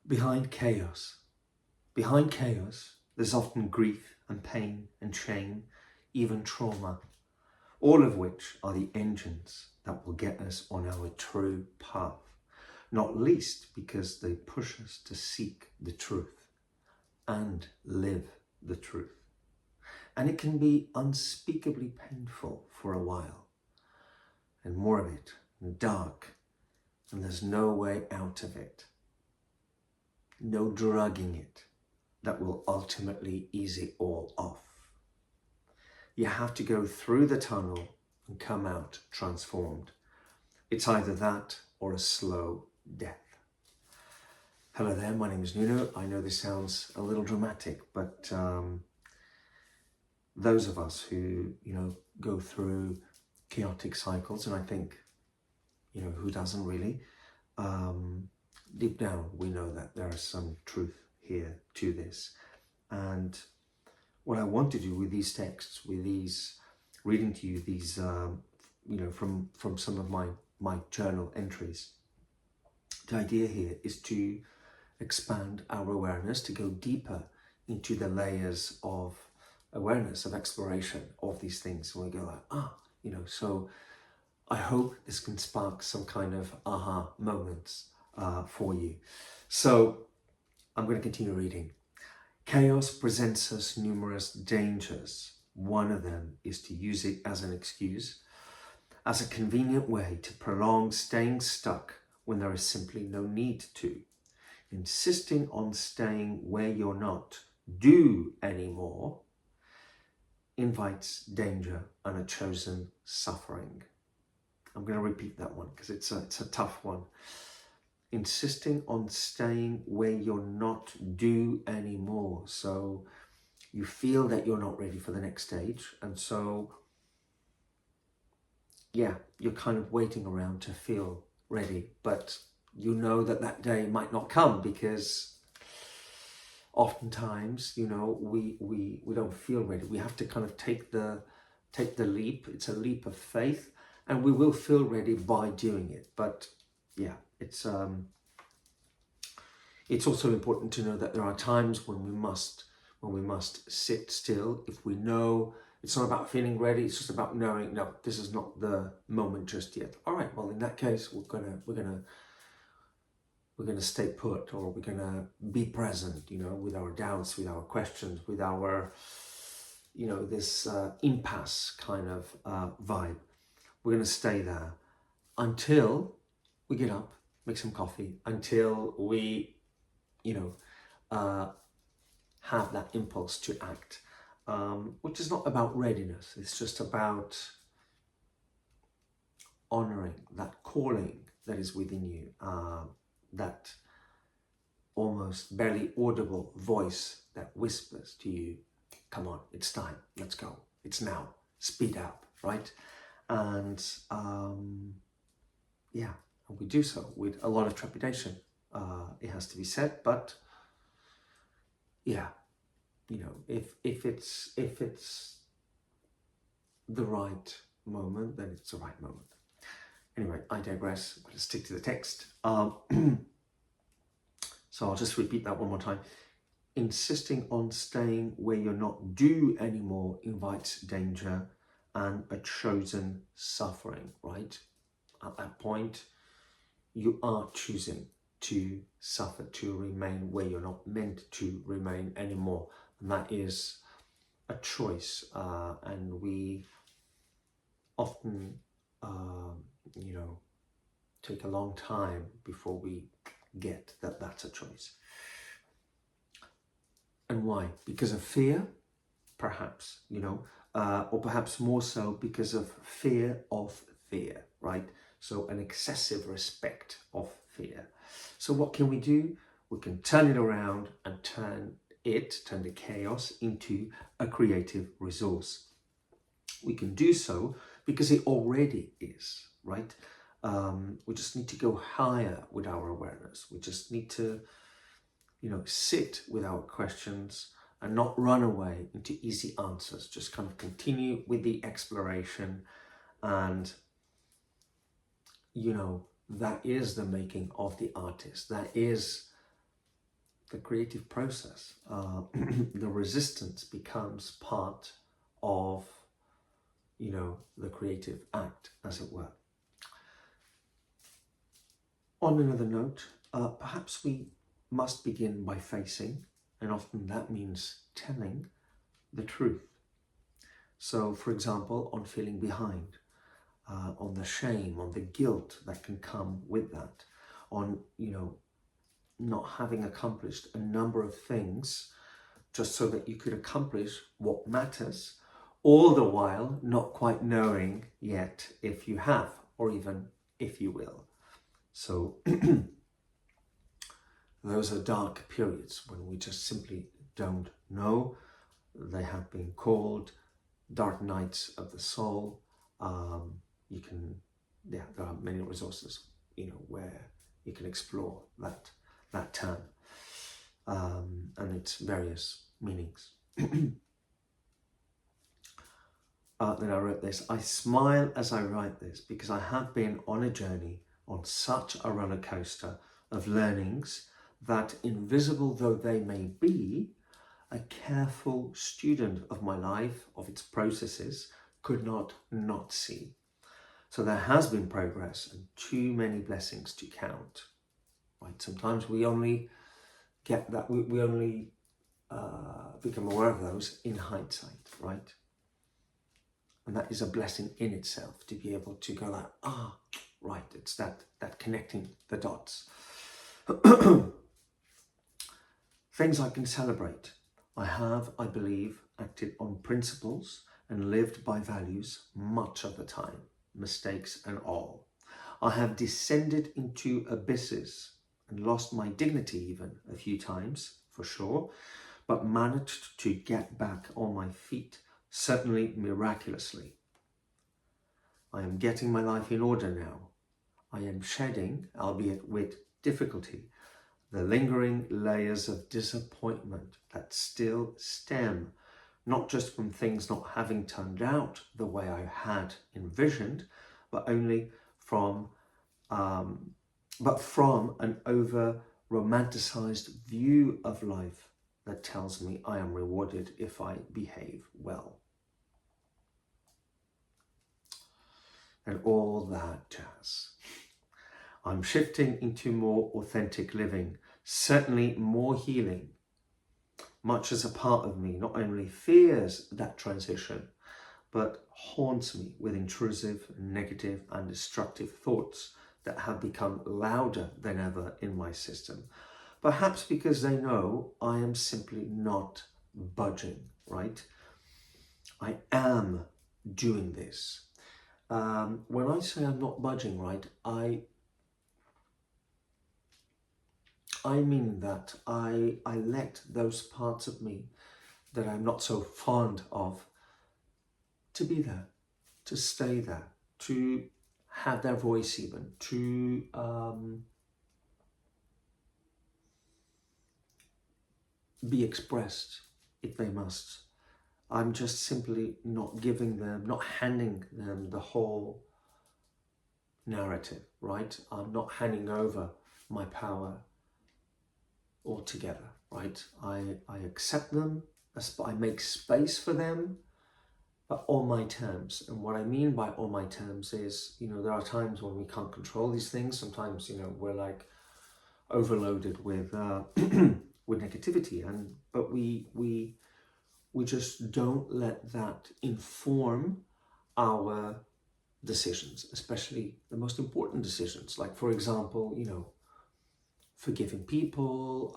Behind chaos, there's often grief and pain and shame, even trauma, all of which are the engines that will get us on our true path, not least because they push us to seek the truth and live the truth. And it can be unspeakably painful for a while, and morbid and dark, and there's no way out of it. No drugging it that will ultimately ease it all off. You have to go through the tunnel and come out transformed. It's either that or a slow death. Hello there, my name is Nuno. I know this sounds a little dramatic, but those of us who, go through chaotic cycles, and I think, who doesn't really, deep down, we know that there is some truth here to this. And what I want to do with these texts, with these, reading to you these, from some of my journal entries, the idea here is to expand our awareness, to go deeper into the layers of awareness, of exploration of these things. And we go like, so I hope this can spark some kind of aha moments for you. So I'm going to continue reading. Chaos presents us numerous dangers. One of them is to use it as an excuse, as a convenient way to prolong staying stuck when there is simply no need to. Insisting on staying where you're not do anymore invites danger and a chosen suffering. I'm going to repeat that one because it's a tough one. Insisting on staying where you're not do anymore. So you feel that you're not ready for the next stage. And so, you're kind of waiting around to feel ready. But you know that day might not come because oftentimes, we don't feel ready. We have to kind of take the leap. It's a leap of faith. And we will feel ready by doing it. But it's also important to know that there are times when we must sit still. If we know it's not about feeling ready, it's just about knowing, no, this is not the moment just yet. All right, well, in that case, we're gonna stay put, or we're gonna be present, with our doubts, with our questions, with our, this impasse kind of vibe. We're going to stay there until we get up, make some coffee, until we, have that impulse to act, which is not about readiness. It's just about honoring that calling that is within you, that almost barely audible voice that whispers to you, come on, it's time, let's go, it's now, speed up, right? And we do so with a lot of trepidation, it has to be said, but if it's the right moment, then it's the right moment. Anyway, I digress. I'm going to stick to the text. So I'll just repeat that one more time. Insisting on staying where you're not due anymore invites danger and a chosen suffering, right? At that point, you are choosing to suffer, to remain where you're not meant to remain anymore. And that is a choice. And we often, take a long time before we get that that's a choice. And why? Because of fear, perhaps, or perhaps more so because of fear, right? So an excessive respect of fear. So what can we do? We can turn it around and turn the chaos into a creative resource. We can do so because it already is, right? We just need to go higher with our awareness. We just need to, sit with our questions and not run away into easy answers. Just kind of continue with the exploration, and that is the making of the artist. That is the creative process. The resistance becomes part of, the creative act, as it were. On another note, perhaps we must begin by facing, and often that means telling, the truth. So, for example, on feeling behind, on the shame, on the guilt that can come with that, on, not having accomplished a number of things just so that you could accomplish what matters, all the while not quite knowing yet if you have, or even if you will. So those are dark periods when we just simply don't know. They have been called dark nights of the soul. There are many resources, where you can explore that term and its various meanings. Then I wrote this: I smile as I write this because I have been on a journey, on such a roller coaster of learnings that, invisible though they may be, a careful student of my life, of its processes, could not see. So there has been progress and too many blessings to count. Right? Sometimes we only get that, we only become aware of those in hindsight, right? And that is a blessing in itself, to be able to go like, right, it's that connecting the dots. Things I can celebrate. I have, I believe, acted on principles and lived by values much of the time, mistakes and all. I have descended into abysses and lost my dignity even a few times, for sure, but managed to get back on my feet, certainly miraculously. I am getting my life in order now. I am shedding, albeit with difficulty, the lingering layers of disappointment that still stem not just from things not having turned out the way I had envisioned, but from an over-romanticized view of life that tells me I am rewarded if I behave well. And all that jazz. I'm shifting into more authentic living, certainly more healing, much as a part of me not only fears that transition, but haunts me with intrusive, negative and destructive thoughts that have become louder than ever in my system. Perhaps because they know I am simply not budging, right? I am doing this. When I say I'm not budging, right, I mean that I let those parts of me that I'm not so fond of to be there, to stay there, to have their voice even, to be expressed if they must. I'm just simply not giving them, not handing them the whole narrative, right? I'm not handing over my power altogether, right? I accept them, I make space for them, but on my terms. And what I mean by on my terms is, there are times when we can't control these things. Sometimes, we're like overloaded with with negativity, but we just don't let that inform our decisions, especially the most important decisions. Like, for example, forgiving people,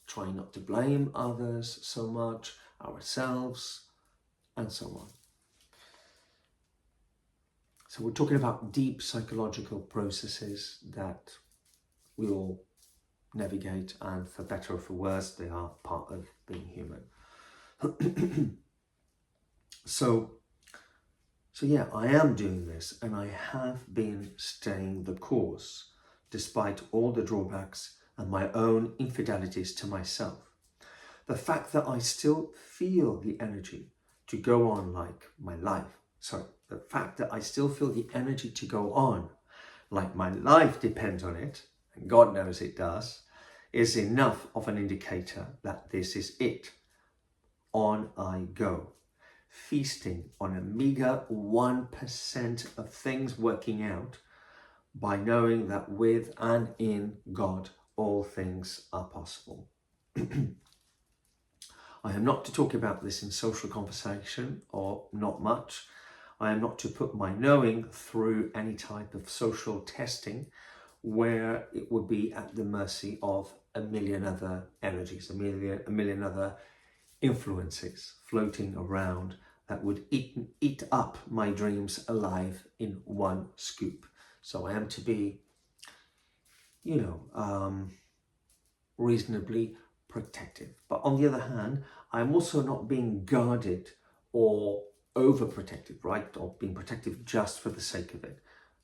trying not to blame others so much, ourselves, and so on. So we're talking about deep psychological processes that we all navigate, and for better or for worse, they are part of being human. So yeah, I am doing this, and I have been staying the course, despite all the drawbacks and my own infidelities to myself. The fact that I still feel the energy to go on the fact that I still feel the energy to go on like my life depends on it, and God knows it does, is enough of an indicator that this is it. On I go, feasting on a meager 1% of things working out, by knowing that with and in God all things are possible. I am not to talk about this in social conversation, or not much. I am not to put my knowing through any type of social testing where it would be at the mercy of a million other energies, a million other influences floating around that would eat up my dreams alive in one scoop. So I am to be, reasonably protective. But on the other hand, I'm also not being guarded or overprotective, right? Or being protective just for the sake of it.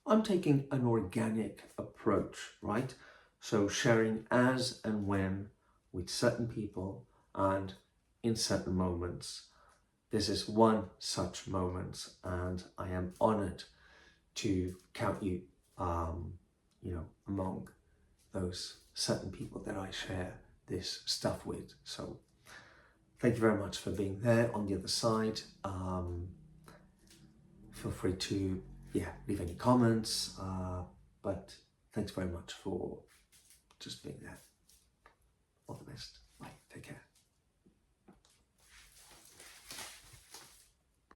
I'm taking an organic approach, right? So sharing as and when with certain people and in certain moments. This is one such moment, and I am honored to count you, among those certain people that I share this stuff with. So thank you very much for being there on the other side. Feel free to, leave any comments, but thanks very much for just being there. All the best. Bye. Take care.